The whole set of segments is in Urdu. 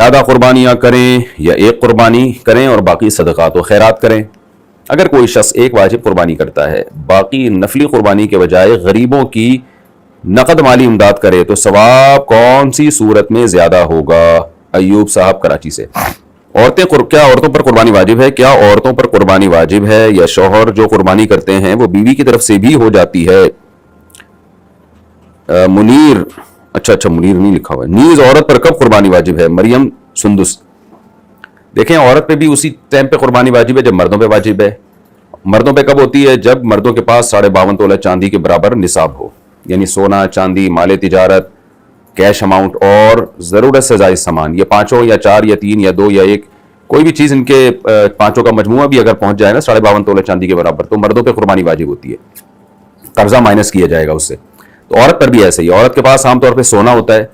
زیادہ قربانیاں کریں یا ایک قربانی کریں اور باقی صدقات و خیرات کریں؟ اگر کوئی شخص ایک واجب قربانی کرتا ہے، باقی نفلی قربانی کے بجائے غریبوں کی نقد مالی امداد کرے تو ثواب کون سی صورت میں زیادہ ہوگا؟ ایوب صاحب کراچی سے۔ کیا عورتوں پر قربانی واجب ہے؟ کیا عورتوں پر قربانی واجب ہے یا شوہر جو قربانی کرتے ہیں وہ بیوی کی طرف سے بھی ہو جاتی ہے؟ منیر، اچھا منیر نہیں لکھا ہوا ہے۔ نیز عورت پر کب قربانی واجب ہے؟ مریم سندس۔ دیکھیں عورت پہ بھی اسی ٹائم پہ قربانی واجب ہے جب مردوں پہ واجب ہے۔ مردوں پہ کب ہوتی ہے؟ جب مردوں کے پاس 52.5 تولہ چاندی کے برابر نصاب ہو، یعنی سونا، چاندی، مال تجارت، کیش اماؤنٹ اور ضرورت سے زائد سامان، یہ پانچوں یا چار یا تین یا دو یا ایک، کوئی بھی چیز ان کے پانچوں کا مجموعہ بھی اگر پہنچ جائے نا 52.5 تولہ چاندی کے برابر تو مردوں پہ قربانی واجب ہوتی ہے، قرضہ مائنس کیا جائے گا اس سے۔ تو عورت پر بھی ایسے ہی، عورت کے پاس عام طور پہ سونا ہوتا ہے،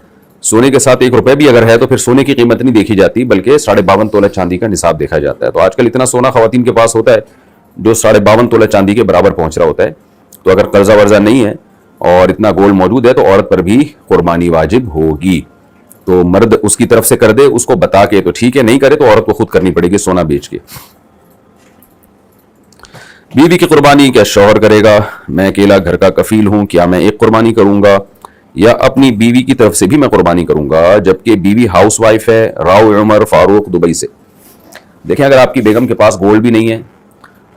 سونے کے ساتھ 1 روپے بھی اگر ہے تو پھر سونے کی قیمت نہیں دیکھی جاتی بلکہ 52.5 تولہ چاندی کا نصاب دیکھا جاتا ہے۔ تو آج کل اتنا سونا خواتین کے پاس ہوتا ہے جو 52.5 تولہ چاندی کے برابر پہنچ رہا ہوتا ہے، تو اگر قرضہ ورزہ نہیں ہے اور اتنا گولڈ موجود ہے تو عورت پر بھی قربانی واجب ہوگی۔ تو مرد اس کی طرف سے کر دے، اس کو بتا کے تو ٹھیک ہے، نہیں کرے تو عورت کو خود کرنی پڑے گی سونا بیچ کے۔ بیوی کی قربانی کیا شوہر کرے گا؟ میں اکیلا گھر کا کفیل ہوں، کیا میں ایک قربانی کروں گا یا اپنی بیوی کی طرف سے بھی میں قربانی کروں گا جبکہ بیوی ہاؤس وائف ہے؟ راؤ عمر فاروق دبئی سے۔ دیکھیں اگر آپ کی بیگم کے پاس گولڈ بھی نہیں ہے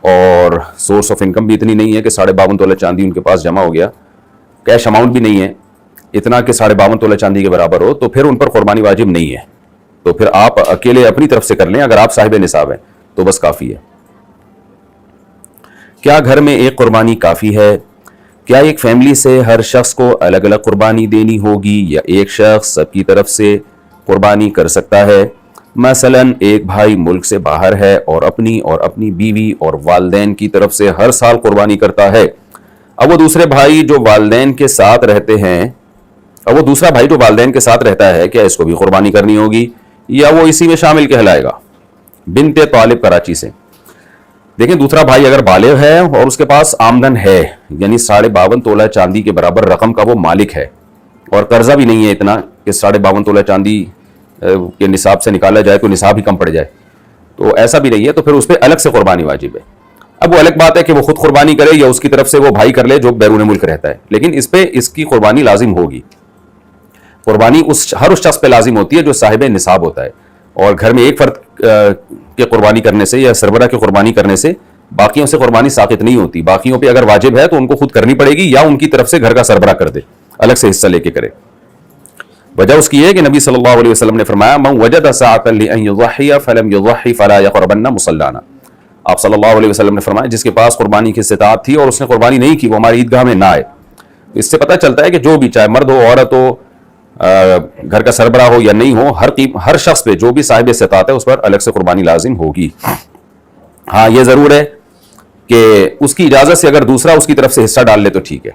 اور سورس آف انکم بھی اتنی نہیں ہے کہ 52.5 تولہ چاندی ان کے پاس جمع ہو گیا، کیش اماؤنٹ بھی نہیں ہے اتنا کہ 52.5 تولہ چاندی کے برابر ہو، تو پھر ان پر قربانی واجب نہیں ہے، تو پھر آپ اکیلے اپنی طرف سے کر لیں۔ اگر آپ صاحب نصاب ہیں تو بس کافی ہے۔ کیا گھر میں ایک قربانی کافی ہے؟ کیا ایک فیملی سے ہر شخص کو الگ الگ قربانی دینی ہوگی یا ایک شخص سب کی طرف سے قربانی کر سکتا ہے؟ مثلا ایک بھائی ملک سے باہر ہے اور اپنی بیوی اور والدین کی طرف سے ہر سال قربانی کرتا ہے، اب وہ دوسرا بھائی جو والدین کے ساتھ رہتا ہے کیا اس کو بھی قربانی کرنی ہوگی یا وہ اسی میں شامل کہلائے گا؟ بنت طالب کراچی سے۔ دیکھیں دوسرا بھائی اگر بالغ ہے اور اس کے پاس آمدن ہے، یعنی 52.5 تولہ چاندی کے برابر رقم کا وہ مالک ہے اور قرضہ بھی نہیں ہے اتنا کہ 52.5 تولہ چاندی کے نصاب سے نکالا جائے تو نصاب ہی کم پڑ جائے، تو ایسا بھی نہیں ہے، تو پھر اس پہ الگ سے قربانی واجب ہے۔ اب وہ الگ بات ہے کہ وہ خود قربانی کرے یا اس کی طرف سے وہ بھائی کر لے جو بیرون ملک رہتا ہے، لیکن اس پہ اس کی قربانی لازم ہوگی۔ قربانی ہر اس شخص پہ لازم ہوتی ہے جو صاحب نصاب ہوتا ہے، اور گھر میں ایک فرد کے قربانی کرنے سے یا سربراہ کے قربانی کرنے سے باقیوں سے قربانی ساقط نہیں ہوتی۔ باقیوں پہ اگر واجب ہے تو ان کو خود کرنی پڑے گی یا ان کی طرف سے گھر کا سربراہ کر دے، الگ سے حصہ لے کے کرے۔ وجہ اس کی ہے کہ نبی صلی اللہ علیہ وسلم نے فرمایا من وجد ساعة لأن يضحي فلم يضحي فلا يقربن مصلانا۔ آپ صلی اللہ علیہ وسلم نے فرمایا جس کے پاس قربانی کی استطاعت تھی اور اس نے قربانی نہیں کی وہ ہماری عیدگاہ میں نہ آئے۔ اس سے پتہ چلتا ہے کہ جو بھی چاہے مرد ہو عورت ہو، گھر کا سربراہ ہو یا نہیں ہو، ہر شخص پہ جو بھی صاحب استطاعت ہے اس پر الگ سے قربانی لازم ہوگی۔ ہاں یہ ضرور ہے کہ اس کی اجازت سے اگر دوسرا اس کی طرف سے حصہ ڈال لے تو ٹھیک ہے،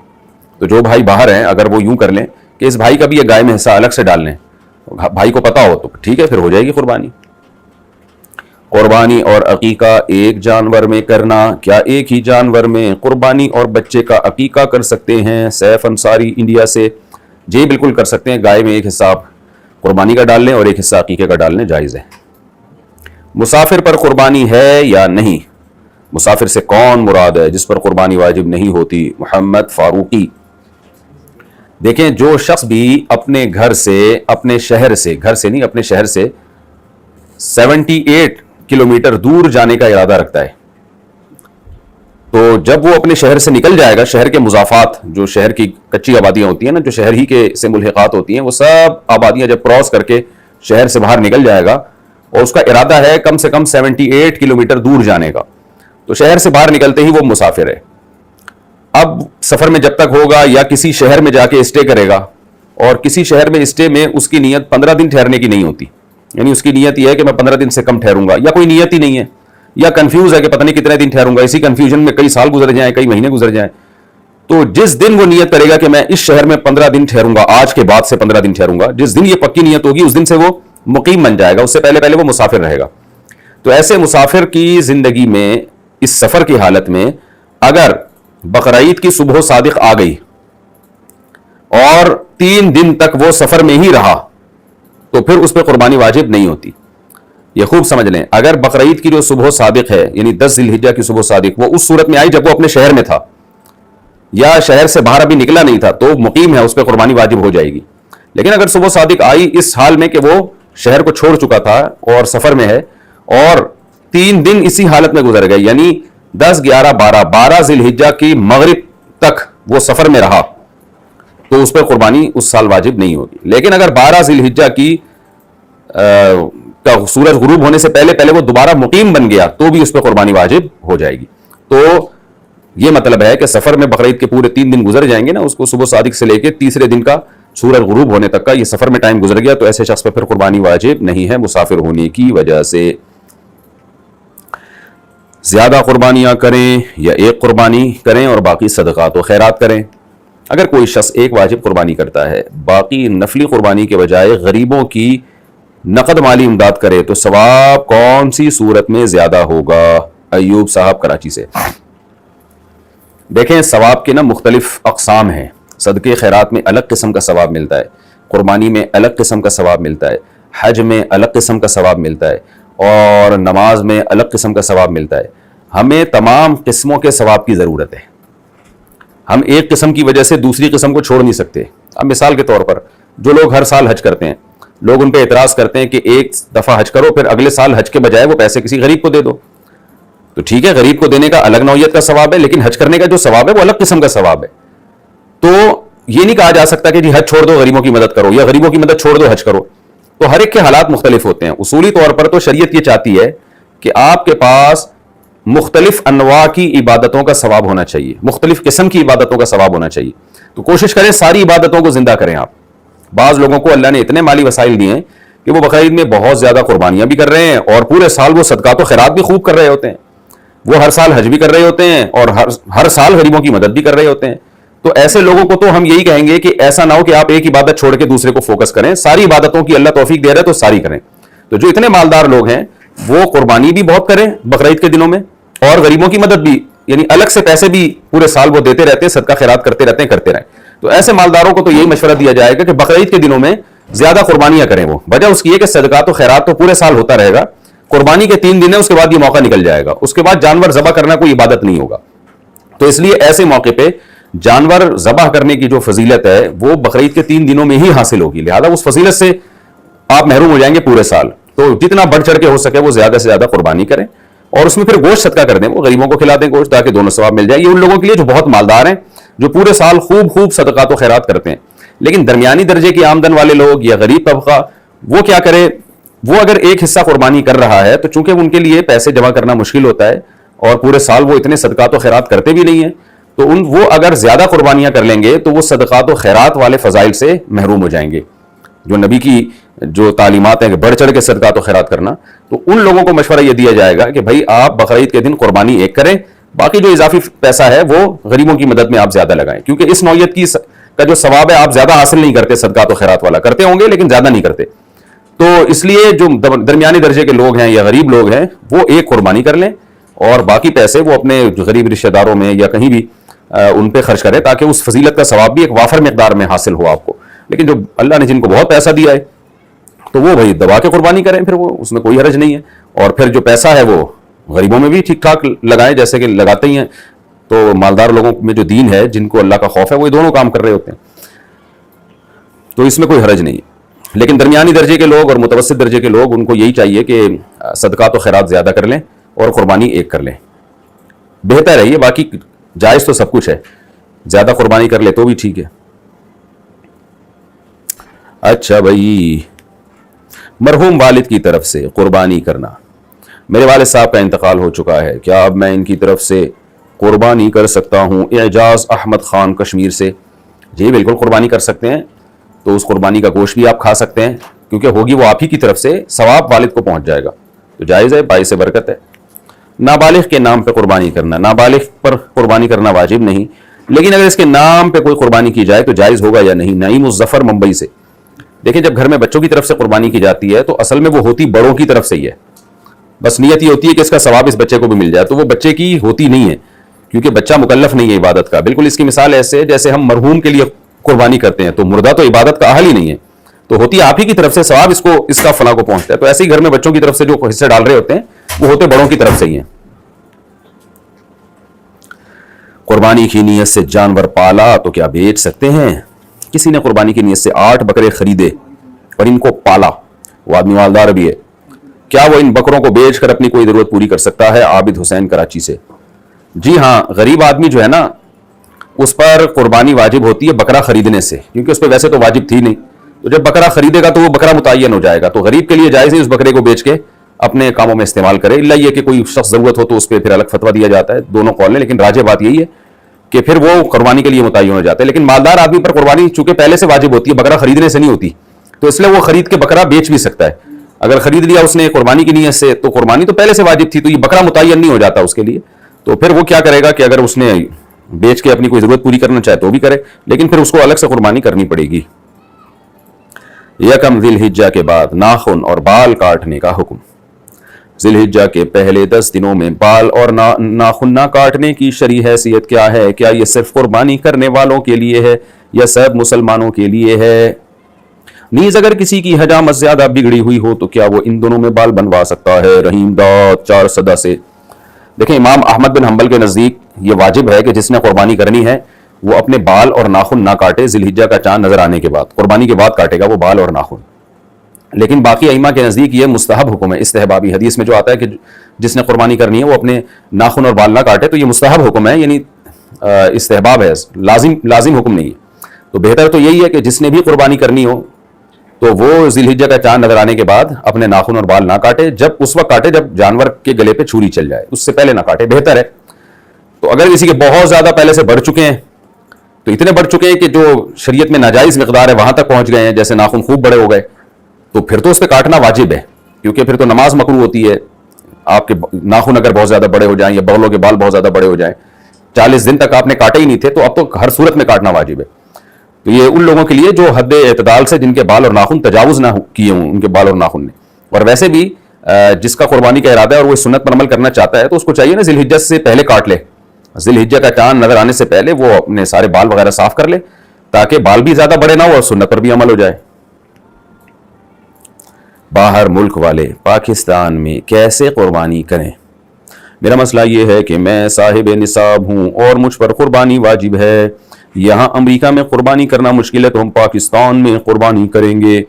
تو جو بھائی باہر ہیں اگر وہ یوں کر لیں کہ اس بھائی کا بھی یہ گائے میں حصہ الگ سے ڈال لیں، بھائی کو پتا ہو تو ٹھیک ہے، پھر ہو جائے گی قربانی۔ قربانی اور عقیقہ ایک جانور میں کرنا، کیا ایک ہی جانور میں قربانی اور بچے کا عقیقہ کر سکتے ہیں؟ سیف انصاری انڈیا سے۔ جی بالکل کر سکتے ہیں، گائے میں ایک حصہ آپ قربانی کا ڈال لیں اور ایک حصہ عقیقے کا ڈال لیں، جائز ہے۔ مسافر پر قربانی ہے یا نہیں؟ مسافر سے کون مراد ہے جس پر قربانی واجب نہیں ہوتی؟ محمد فاروقی۔ دیکھیں جو شخص بھی اپنے گھر سے 78 کلومیٹر دور جانے کا ارادہ رکھتا ہے، تو جب وہ اپنے شہر سے نکل جائے گا، شہر کے مضافات جو شہر کی کچی آبادیاں ہوتی ہیں نا، جو شہر ہی کے سے ملحقات ہوتی ہیں، وہ سب آبادیاں جب کراس کر کے شہر سے باہر نکل جائے گا اور اس کا ارادہ ہے کم سے کم 78 کلومیٹر دور جانے کا، تو شہر سے باہر نکلتے ہی وہ مسافر ہے۔ اب سفر میں جب تک ہوگا یا کسی شہر میں جا کے اسٹے کرے گا، اور کسی شہر میں اسٹے میں اس کی نیت 15 دن ٹھہرنے کی نہیں ہوتی، یعنی اس کی نیت یہ ہے کہ میں 15 دن سے کم ٹھہروں گا، یا کوئی نیت ہی نہیں ہے، یا کنفیوز ہے کہ پتہ نہیں کتنے دن ٹھہروں گا، اسی کنفیوژن میں کئی سال گزر جائیں، کئی مہینے گزر جائیں، تو جس دن وہ نیت کرے گا کہ میں اس شہر میں 15 دن ٹھہروں گا، آج کے بعد سے 15 دن ٹھہروں گا، جس دن یہ پکی نیت ہوگی اس دن سے وہ مقیم بن جائے گا، اس سے پہلے وہ مسافر رہے گا۔ تو ایسے مسافر کی زندگی میں اس سفر کی حالت میں اگر بقرعید کی صبح صادق آ گئی اور 3 دن تک وہ سفر میں ہی رہا، تو پھر اس پہ قربانی واجب نہیں ہوتی. یہ خوب سمجھ لیں. اگر بقرعید کی جو صبح صادق ہے یعنی 10 ذی الحجہ کی صبح صادق وہ اس صورت میں آئی جب وہ اپنے شہر میں تھا یا شہر سے باہر ابھی نکلا نہیں تھا تو مقیم ہے, اس پہ قربانی واجب ہو جائے گی. لیکن اگر صبح صادق آئی اس حال میں کہ وہ شہر کو چھوڑ چکا تھا اور سفر میں ہے اور 3 دن اسی حالت میں گزر گئے یعنی 10 11 12 ذی الحجہ کی مغرب تک وہ سفر میں رہا تو اس پہ قربانی اس سال واجب نہیں ہوگی. لیکن اگر 12 ذی الحجہ کی کا سورج غروب ہونے سے پہلے وہ دوبارہ مقیم بن گیا تو بھی اس پہ قربانی واجب ہو جائے گی. تو یہ مطلب ہے کہ سفر میں بقرعید کے پورے 3 دن گزر جائیں گے نا, اس کو صبح صادق سے لے کے تیسرے دن کا سورج غروب ہونے تک کا یہ سفر میں ٹائم گزر گیا تو ایسے شخص پہ پھر قربانی واجب نہیں ہے مسافر ہونے کی وجہ سے. زیادہ قربانیاں کریں یا ایک قربانی کریں اور باقی صدقات و خیرات کریں. اگر کوئی شخص ایک واجب قربانی کرتا ہے باقی نفلی قربانی کے بجائے غریبوں کی نقد مالی امداد کرے تو ثواب کون سی صورت میں زیادہ ہوگا؟ ایوب صاحب کراچی سے. دیکھیں ثواب کے نا مختلف اقسام ہیں. صدقے خیرات میں الگ قسم کا ثواب ملتا ہے, قربانی میں الگ قسم کا ثواب ملتا ہے, حج میں الگ قسم کا ثواب ملتا ہے اور نماز میں الگ قسم کا ثواب ملتا ہے. ہمیں تمام قسموں کے ثواب کی ضرورت ہے. ہم ایک قسم کی وجہ سے دوسری قسم کو چھوڑ نہیں سکتے. اب مثال کے طور پر جو لوگ ہر سال حج کرتے ہیں لوگ ان پہ اعتراض کرتے ہیں کہ ایک دفعہ حج کرو پھر اگلے سال حج کے بجائے وہ پیسے کسی غریب کو دے دو. تو ٹھیک ہے غریب کو دینے کا الگ نوعیت کا ثواب ہے لیکن حج کرنے کا جو ثواب ہے وہ الگ قسم کا ثواب ہے. تو یہ نہیں کہا جا سکتا کہ جی حج چھوڑ دو غریبوں کی مدد کرو یا غریبوں کی مدد چھوڑ دو حج کرو. تو ہر ایک کے حالات مختلف ہوتے ہیں. اصولی طور پر تو شریعت یہ چاہتی ہے کہ آپ کے پاس مختلف انواع کی عبادتوں کا ثواب ہونا چاہیے, مختلف قسم کی عبادتوں کا ثواب ہونا چاہیے. تو کوشش کریں ساری عبادتوں کو زندہ کریں آپ. بعض لوگوں کو اللہ نے اتنے مالی وسائل دیے ہیں کہ وہ بقرعید میں بہت زیادہ قربانیاں بھی کر رہے ہیں اور پورے سال وہ صدقات و خیرات بھی خوب کر رہے ہوتے ہیں. وہ ہر سال حج بھی کر رہے ہوتے ہیں اور ہر سال غریبوں کی مدد بھی کر رہے ہوتے ہیں. تو ایسے لوگوں کو تو ہم یہی کہیں گے کہ ایسا نہ ہو کہ آپ ایک عبادت چھوڑ کے دوسرے کو فوکس کریں. ساری عبادتوں کی اللہ توفیق دے رہا ہے تو ساری کریں. تو جو اتنے مالدار لوگ ہیں وہ قربانی بھی بہت کریں بقرعید کے دنوں میں اور غریبوں کی مدد بھی یعنی الگ سے پیسے بھی پورے سال وہ دیتے رہتے ہیں, صدقہ خیرات کرتے رہیں. تو ایسے مالداروں کو تو یہی مشورہ دیا جائے گا کہ بقرعید کے دنوں میں زیادہ قربانیاں کریں. وہ وجہ اس کی ہے کہ صدقات و خیرات تو پورے سال ہوتا رہے گا, قربانی کے 3 دن ہے اس کے بعد یہ موقع نکل جائے گا, اس کے بعد جانور ذبح کرنا کوئی عبادت نہیں ہوگا. تو اس لیے ایسے موقع پہ جانور ذبح کرنے کی جو فضیلت ہے وہ بقرعید کے 3 دنوں میں ہی حاصل ہوگی. لہذا اس فضیلت سے آپ محروم ہو جائیں گے پورے سال. تو جتنا بڑھ چڑھ کے ہو سکے وہ زیادہ سے زیادہ قربانی کریں اور اس میں پھر گوشت صدقہ کر دیں, وہ غریبوں کو کھلا دیں گوشت تاکہ دونوں ثواب مل جائے. یہ ان لوگوں کے لیے جو بہت مالدار ہیں جو پورے سال خوب صدقات و خیرات کرتے ہیں. لیکن درمیانی درجے کی آمدن والے لوگ یا غریب طبقہ وہ کیا کرے, وہ اگر ایک حصہ قربانی کر رہا ہے تو چونکہ ان کے لیے پیسے جمع کرنا مشکل ہوتا ہے اور پورے سال وہ اتنے صدقات و خیرات کرتے بھی نہیں ہیں, تو وہ اگر زیادہ قربانیاں کر لیں گے تو وہ صدقات و خیرات والے فضائل سے محروم ہو جائیں گے. جو نبی کی جو تعلیمات ہیں کہ بڑھ چڑھ کے صدقات و خیرات کرنا, تو ان لوگوں کو مشورہ یہ دیا جائے گا کہ بھائی آپ بقرعید کے دن قربانی ایک کریں, باقی جو اضافی پیسہ ہے وہ غریبوں کی مدد میں آپ زیادہ لگائیں, کیونکہ اس نوعیت کی کا جو ثواب ہے آپ زیادہ حاصل نہیں کرتے. صدقات و خیرات والا کرتے ہوں گے لیکن زیادہ نہیں کرتے. تو اس لیے جو درمیانی درجے کے لوگ ہیں یا غریب لوگ ہیں وہ ایک قربانی کر لیں اور باقی پیسے وہ اپنے غریب رشتہ داروں میں یا کہیں بھی ان پہ خرچ کریں تاکہ اس فضیلت کا ثواب بھی ایک وافر مقدار میں حاصل ہو آپ کو. لیکن جو اللہ نے جن کو بہت پیسہ دیا ہے تو وہ بھائی دبا کے قربانی کریں, پھر وہ اس میں کوئی حرج نہیں ہے. اور پھر جو پیسہ ہے وہ غریبوں میں بھی ٹھیک ٹھاک لگائیں جیسے کہ لگاتے ہی ہیں. تو مالدار لوگوں میں جو دین ہے جن کو اللہ کا خوف ہے وہ دونوں کام کر رہے ہوتے ہیں, تو اس میں کوئی حرج نہیں. لیکن درمیانی درجے کے لوگ اور متوسط درجے کے لوگ ان کو یہی چاہیے کہ صدقات و خیرات زیادہ کر لیں اور قربانی ایک کر لیں, بہتر ہے یہ. باقی جائز تو سب کچھ ہے, زیادہ قربانی کر لے تو بھی ٹھیک ہے. اچھا بھائی, مرحوم والد کی طرف سے قربانی کرنا. میرے والد صاحب کا انتقال ہو چکا ہے, کیا اب میں ان کی طرف سے قربانی کر سکتا ہوں؟ اعجاز احمد خان کشمیر سے. جی بالکل قربانی کر سکتے ہیں. تو اس قربانی کا گوشت بھی آپ کھا سکتے ہیں کیونکہ ہوگی وہ آپ ہی کی طرف سے, ثواب والد کو پہنچ جائے گا. تو جائز ہے, باعث برکت ہے. نابالغ کے نام پہ قربانی کرنا, نابالغ پر قربانی کرنا واجب نہیں, لیکن اگر اس کے نام پہ کوئی قربانی کی جائے تو جائز ہوگا یا نہیں. نعیم الظفر ممبئی سے. دیکھیں جب گھر میں بچوں کی طرف سے قربانی کی جاتی ہے تو اصل میں وہ ہوتی بڑوں کی طرف سے ہی ہے. بس نیت یہ ہوتی ہے کہ اس کا ثواب اس بچے کو بھی مل جائے, تو وہ بچے کی ہوتی نہیں ہے کیونکہ بچہ مکلف نہیں ہے عبادت کا. بالکل اس کی مثال ایسے جیسے ہم مرحوم کے لیے قربانی کرتے ہیں, تو مردہ تو عبادت کا اہل ہی نہیں ہے, تو ہوتی آپ ہی کی طرف سے ثواب اس کا فلاں کو پہنچتا ہے. تو ایسے ہی گھر میں بچوں کی طرف سے جو حصے ڈال رہے ہوتے ہیں وہ ہوتے بڑوں کی طرف سے ہی ہیں. قربانی کی نیت سے جانور پالا تو کیا بیچ سکتے ہیں؟ کسی نے قربانی کی نیت سے 8 بکرے خریدے اور ان کو پالا, وہ آدمی مالدار بھی ہے, کیا وہ ان بکروں کو بیچ کر اپنی کوئی ضرورت پوری کر سکتا ہے؟ عابد حسین کراچی سے. جی ہاں, غریب آدمی جو ہے نا اس پر قربانی واجب ہوتی ہے بکرا خریدنے سے, کیونکہ اس پہ ویسے تو واجب تھی نہیں. تو جب بکرا خریدے گا تو وہ بکرا متعین ہو جائے گا, تو غریب کے لیے جائز ہے اس بکرے کو بیچ کے اپنے کاموں میں استعمال کرے. اللہ یہ کہ کوئی شخص ضرورت ہو تو اس پہ پھر الگ فتویٰ دیا جاتا ہے, دونوں قول ہیں, لیکن راجح بات یہی ہے کہ پھر وہ قربانی کے لیے متعین ہو جاتا ہے. لیکن مالدار آدمی پر قربانی چونکہ پہلے سے واجب ہوتی ہے, بکرا خریدنے سے نہیں ہوتی, تو اس لیے وہ خرید کے بکرا بیچ بھی سکتا ہے. اگر خرید لیا اس نے قربانی کی نیت سے تو قربانی تو پہلے سے واجب تھی, تو یہ بکرا متعین نہیں ہو جاتا اس کے لیے. تو پھر وہ کیا کرے گا کہ اگر اس نے بیچ کے اپنی کوئی ضرورت پوری کرنا چاہے تو بھی کرے, لیکن پھر اس کو الگ سے قربانی کرنی پڑے گی. یکم ذی الحجہ کے بعد ناخن اور بال کاٹنے کا حکم. ذی الحجہ کے پہلے 10 دنوں میں بال اور ناخن نہ کاٹنے کی شرعی حیثیت کیا ہے؟ کیا یہ صرف قربانی کرنے والوں کے لیے ہے یا سب مسلمانوں کے لیے ہے؟ نیز اگر کسی کی حجامت زیادہ بگڑی ہوئی ہو تو کیا وہ ان دنوں میں بال بنوا سکتا ہے؟ رحیم داد 4 صدا سے. دیکھیں, امام احمد بن حنبل کے نزدیک یہ واجب ہے کہ جس نے قربانی کرنی ہے وہ اپنے بال اور ناخن نہ کاٹے ذی الحجہ کا چاند نظر آنے کے بعد. قربانی کے بعد کاٹے گا وہ بال اور ناخن. لیکن باقی ائمہ کے نزدیک یہ مستحب حکم ہے, استحبابی. حدیث میں جو آتا ہے کہ جس نے قربانی کرنی ہے وہ اپنے ناخن اور بال نہ کاٹے, تو یہ مستحب حکم ہے, یعنی استحباب ہے, لازم حکم نہیں ہے. تو بہتر تو یہی ہے کہ جس نے بھی قربانی کرنی ہو تو وہ ذی الحجہ کا چاند نظر آنے کے بعد اپنے ناخن اور بال نہ کاٹے. جب اس وقت کاٹے جب جانور کے گلے پہ چھری چل جائے, اس سے پہلے نہ کاٹے, بہتر ہے. تو اگر کسی کے بہت زیادہ پہلے سے بڑھ چکے ہیں, تو اتنے بڑھ چکے ہیں کہ جو شریعت میں ناجائز مقدار ہے وہاں تک پہنچ گئے ہیں, جیسے ناخن خوب بڑے ہو گئے, تو پھر تو اس پہ کاٹنا واجب ہے, کیونکہ پھر تو نماز مکروہ ہوتی ہے. آپ کے ناخن اگر بہت زیادہ بڑے ہو جائیں یا بغلوں کے بال بہت زیادہ بڑے ہو جائیں, 40 دن تک آپ نے کاٹے ہی نہیں تھے, تو اب تو ہر صورت میں کاٹنا واجب ہے. تو یہ ان لوگوں کے لیے جو حد اعتدال سے جن کے بال اور ناخن تجاوز نہ کیے ہوں, ان کے بال اور ناخن نے. اور ویسے بھی جس کا قربانی کا ارادہ ہے اور وہ سنت پر عمل کرنا چاہتا ہے تو اس کو چاہیے نا ذی الحجہ سے پہلے کاٹ لے. ذی الحجہ کا چاند نظر آنے سے پہلے وہ اپنے سارے بال وغیرہ صاف کر لے, تاکہ بال بھی زیادہ بڑے نہ ہو اور سنت پر بھی عمل ہو جائے. باہر ملک والے پاکستان میں کیسے قربانی کریں؟ میرا مسئلہ یہ ہے کہ میں صاحب نصاب ہوں اور مجھ پر قربانی واجب ہے. یہاں امریکہ میں قربانی کرنا مشکل ہے تو ہم پاکستان میں قربانی کریں گے.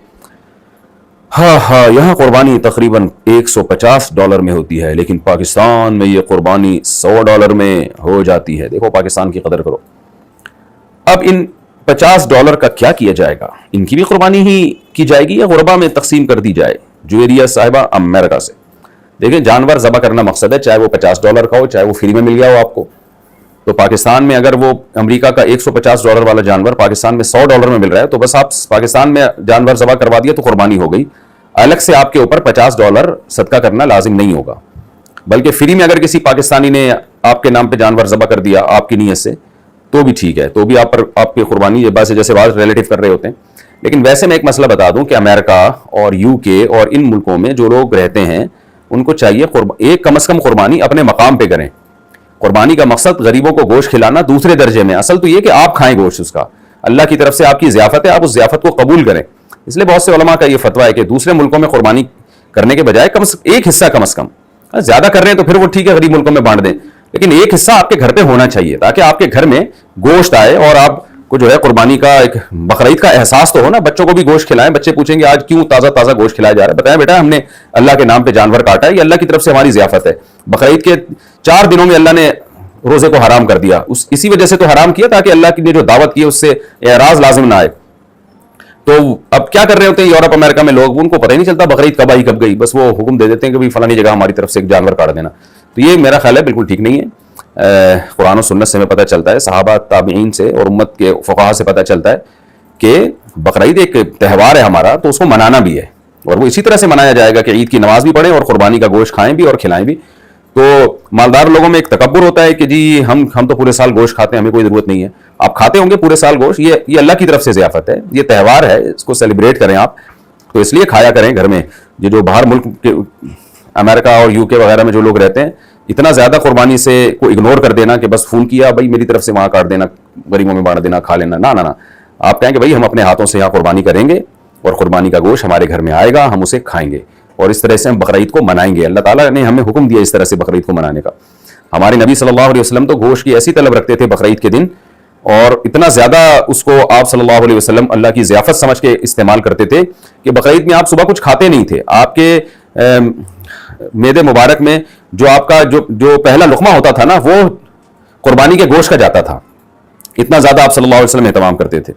یہاں قربانی تقریباً $150 میں ہوتی ہے, لیکن پاکستان میں یہ قربانی $100 میں ہو جاتی ہے. دیکھو پاکستان کی قدر کرو. اب ان $50 کا کیا کیا جائے گا؟ ان کی بھی قربانی ہی کی جائے گی یا غربا میں تقسیم کر دی جائے؟ جویریہ صاحبہ امریکہ سے. دیکھیں, جانور ذبح کرنا مقصد ہے, چاہے وہ $50 کا ہو چاہے وہ فری میں مل گیا ہو آپ کو. تو پاکستان میں اگر وہ امریکہ کا $150 والا جانور پاکستان میں $100 میں مل رہا ہے تو بس آپ پاکستان میں جانور ذبح کروا دیا تو قربانی ہو گئی. الگ سے آپ کے اوپر $50 صدقہ کرنا لازم نہیں ہوگا, بلکہ فری میں اگر کسی پاکستانی نے آپ کے نام پہ جانور ذبح کر دیا آپ کی نیت سے تو بھی ٹھیک ہے, تو بھی آپ کی قربانی یہ بات جیسے بعض ریلیٹو کر رہے ہوتے ہیں. لیکن ویسے میں ایک مسئلہ بتا دوں کہ امریکہ اور UK اور ان ملکوں میں جو لوگ رہتے ہیں ان کو چاہیے ایک کم از کم قربانی اپنے مقام پہ کریں. قربانی کا مقصد غریبوں کو گوشت کھلانا دوسرے درجے میں, اصل تو یہ کہ آپ کھائیں گوشت, اس کا اللہ کی طرف سے آپ کی ضیافت ہے, آپ اس ضیافت کو قبول کریں. اس لیے بہت سے علماء کا یہ فتویٰ ہے کہ دوسرے ملکوں میں قربانی کرنے کے بجائے ایک حصہ کم از کم, زیادہ کر رہے ہیں تو پھر وہ ٹھیک ہے غریب ملکوں میں بانٹ دیں, لیکن ایک حصہ آپ کے گھر پہ ہونا چاہیے تاکہ آپ کے گھر میں گوشت آئے اور آپ کو جو ہے قربانی کا ایک بقرعید کا احساس تو ہو نا. بچوں کو بھی گوشت کھلائیں, بچے پوچھیں گے آج کیوں تازہ تازہ گوشت کھلایا جا رہا ہے, بتائیں بیٹا ہم نے اللہ کے نام پہ جانور کاٹا ہے, یہ اللہ کی طرف سے ہماری ضیافت ہے. بقرعید کے 4 دنوں میں اللہ نے روزے کو حرام کر دیا, اسی وجہ سے تو حرام کیا تاکہ اللہ کی نے جو دعوت کی ہے اس سے اعراض لازم نہ آئے. تو اب کیا کر رہے ہوتے ہیں یورپ امریکہ میں لوگ, ان کو پتہ ہی نہیں چلتا بقرعید کب آئی کب گئی, بس وہ حکم دے دیتے ہیں کہ فلانی جگہ ہماری طرف سے ایک جانور کاٹ دینا. تو یہ میرا خیال ہے بالکل ٹھیک نہیں ہے. قرآن و سنت سے ہمیں پتہ چلتا ہے, صحابہ تابعین سے اور امت کے فقہاء سے پتہ چلتا ہے کہ بقرعید ایک تہوار ہے ہمارا, تو اس کو منانا بھی ہے, اور وہ اسی طرح سے منایا جائے گا کہ عید کی نماز بھی پڑھیں اور قربانی کا گوشت کھائیں بھی اور کھلائیں بھی. تو مالدار لوگوں میں ایک تکبر ہوتا ہے کہ جی ہم تو پورے سال گوشت کھاتے ہیں, ہمیں کوئی ضرورت نہیں ہے. آپ کھاتے ہوں گے پورے سال گوشت, یہ اللہ کی طرف سے ضیافت ہے, یہ تہوار ہے, اس کو سیلیبریٹ کریں آپ, تو اس لیے کھایا کریں گھر میں. یہ جو باہر ملک کے امریکہ اور UK وغیرہ میں جو لوگ رہتے ہیں, اتنا زیادہ قربانی سے کو اگنور کر دینا کہ بس فون کیا بھائی میری طرف سے وہاں کاٹ دینا, غریبوں میں بانٹ دینا, کھا لینا, نہ. آپ کہیں کہ بھائی ہم اپنے ہاتھوں سے یہاں قربانی کریں گے, اور قربانی کا گوشت ہمارے گھر میں آئے گا, ہم اسے کھائیں گے, اور اس طرح سے ہم بقرعید کو منائیں گے. اللہ تعالیٰ نے ہمیں حکم دیا اس طرح سے بقرعید کو منانے کا. ہمارے نبی صلی اللہ علیہ وسلم تو گوشت کی ایسی طلب رکھتے تھے بقرعید کے دن, اور اتنا زیادہ اس کو آپ صلی اللہ علیہ وسلم اللہ کی ضیافت سمجھ کے استعمال کرتے تھے کہ بقرعید میں آپ صبح کچھ کھاتے نہیں تھے. آپ کے معدے مبارک میں جو آپ کا جو پہلا لقمہ ہوتا تھا نا, وہ قربانی کے گوشت کا جاتا تھا. اتنا زیادہ آپ صلی اللہ علیہ وسلم اہتمام کرتے تھے.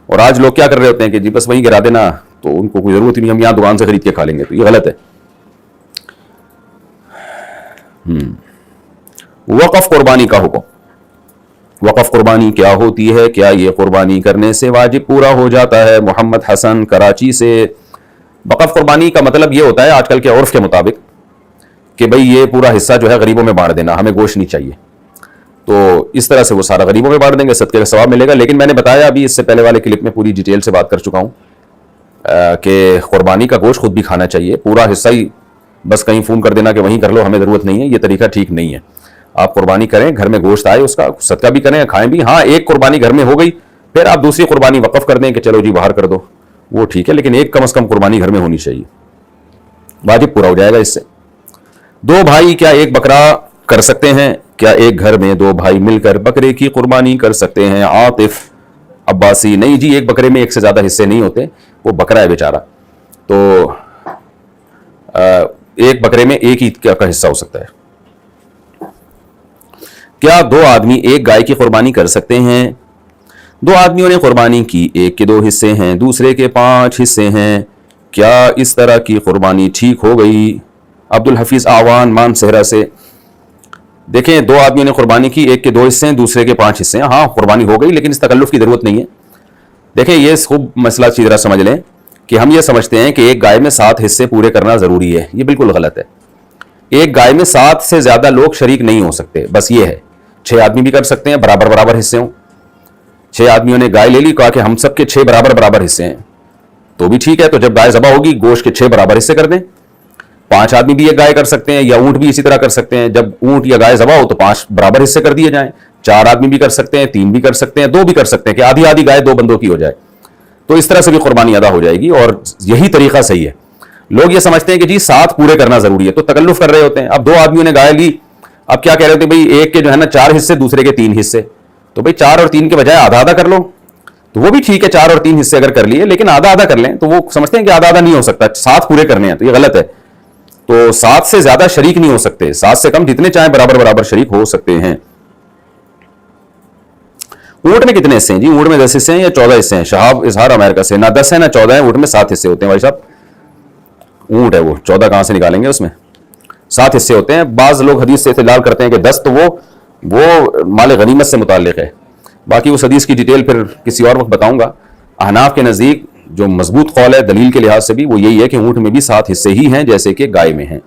اور آج لوگ کیا کر رہے ہوتے ہیں کہ جی بس وہیں گرا دینا, تو ان کو کوئی ضرورت ہی نہیں, ہم یہاں دکان سے خرید کے کھا لیں گے. تو یہ غلط ہے. وقف قربانی کا حکم. وقف قربانی کیا ہوتی ہے؟ کیا یہ قربانی کرنے سے واجب پورا ہو جاتا ہے؟ محمد حسن کراچی سے. وقف قربانی کا مطلب یہ ہوتا ہے آج کل کے عرف کے مطابق کہ بھئی یہ پورا حصہ جو ہے غریبوں میں بانٹ دینا, ہمیں گوشت نہیں چاہیے, تو اس طرح سے وہ سارا غریبوں میں بانٹ دیں گے, صدقے کا ثواب ملے گا. لیکن میں نے بتایا ابھی اس سے پہلے والے کلپ میں پوری ڈیٹیل سے بات کر چکا ہوں کہ قربانی کا گوشت خود بھی کھانا چاہیے. پورا حصہ ہی بس کہیں فون کر دینا کہ وہیں کر لو, ہمیں ضرورت نہیں ہے, یہ طریقہ ٹھیک نہیں ہے. آپ قربانی کریں, گھر میں گوشت آئے, اس کا صدقہ بھی کریں, کھائیں بھی. ہاں ایک قربانی گھر میں ہو گئی, پھر آپ دوسری قربانی وقف کر دیں کہ چلو جی باہر کر دو, وہ ٹھیک ہے, لیکن ایک کم از کم قربانی گھر میں ہونی چاہیے, واجب پورا ہو جائے گا اس سے. 2 بھائی کیا ایک بکرا کر سکتے ہیں؟ کیا ایک گھر میں 2 بھائی مل کر بکرے کی قربانی کر سکتے ہیں؟ عاطف عباسی. نہیں جی, ایک بکرے میں ایک سے زیادہ حصے نہیں ہوتے, وہ بکرا ہے بیچارہ, تو ایک بکرے میں ایک ہی کا حصہ ہو سکتا ہے. کیا 2 آدمی ایک گائے کی قربانی کر سکتے ہیں؟ 2 آدمیوں نے قربانی کی, ایک کے 2 حصے ہیں, دوسرے کے 5 حصے ہیں, کیا اس طرح کی قربانی ٹھیک ہو گئی؟ عبدالحفیظ آوان مان صحرا سے. دیکھیں 2 آدمیوں نے قربانی کی, ایک کے 2 حصے ہیں, دوسرے کے 5 حصے ہیں. ہاں قربانی ہو گئی, لیکن اس تکلف کی ضرورت نہیں ہے. دیکھیں یہ خوب مسئلہ اچھی طرح سمجھ لیں کہ ہم یہ سمجھتے ہیں کہ ایک گائے میں 7 حصے پورے کرنا ضروری ہے. یہ بالکل غلط ہے. ایک گائے میں 7 سے زیادہ لوگ شریک نہیں ہو سکتے. بس یہ ہے 6 آدمی بھی کر سکتے ہیں, برابر برابر حصے ہوں. 6 آدمیوں نے گائے لے لی, کہا کہ ہم سب کے 6 برابر برابر حصے ہیں, تو بھی ٹھیک ہے. تو جب گائے ذبح ہوگی گوشت کے 6 برابر حصے کر دیں. 5 آدمی بھی ایک گائے کر سکتے ہیں, یا اونٹ بھی اسی طرح کر سکتے ہیں. جب اونٹ یا گائے ذبح ہو تو 5 برابر حصے کر دیے جائیں. 4 آدمی بھی کر سکتے ہیں, 3 بھی کر سکتے ہیں, 2 بھی کر سکتے ہیں کہ آدھی آدھی گائے 2 بندوں کی ہو جائے. تو اس طرح سے بھی قربانی ادا ہو جائے گی, اور یہی طریقہ صحیح ہے. لوگ یہ سمجھتے ہیں کہ جی 7 پورے کرنا ضروری ہے, تو تکلف کر رہے ہوتے ہیں. اب 2 آدمیوں نے گائے لی, اب کیا کہہ رہے ہوتے ہیں بھئی ایک کے جو ہے نا 4 حصے, دوسرے کے 3 حصے, تو بھئی 4 اور 3 کے بجائے آدھا آدھا کر لو. تو وہ بھی ٹھیک ہے, 4 اور 3 حصے اگر کر لیے, لیکن آدھا آدھا کر لیں. تو وہ سمجھتے ہیں کہ آدھا آدھا نہیں ہو سکتا, 7 پورے کرنے ہیں, تو یہ غلط ہے. تو 7 سے زیادہ شریک نہیں ہو سکتے, 7 سے کم جتنے چاہیں برابر برابر شریک ہو سکتے ہیں. اونٹ میں کتنے حصے ہیں؟ جی اونٹ میں 10 حصے ہیں یا 14 حصے ہیں. شہاب اظہار امریکہ سے. نہ 10 ہیں نہ 14 ہیں, اونٹ میں 7 حصے ہوتے ہیں. بھائی صاحب اونٹ ہے, وہ 14 کہاں سے نکالیں گے, اس میں 7 حصے ہوتے ہیں. بعض لوگ حدیث سے استدلال کرتے ہیں کہ 10 تو وہ مال غنیمت سے متعلق ہے. باقی اس حدیث کی ڈیٹیل پھر کسی اور وقت بتاؤں گا. احناف کے نزدیک جو مضبوط قول ہے دلیل کے لحاظ سے بھی, وہ یہی ہے کہ اونٹ میں بھی 7 حصے ہی ہیں جیسے کہ گائے میں ہیں.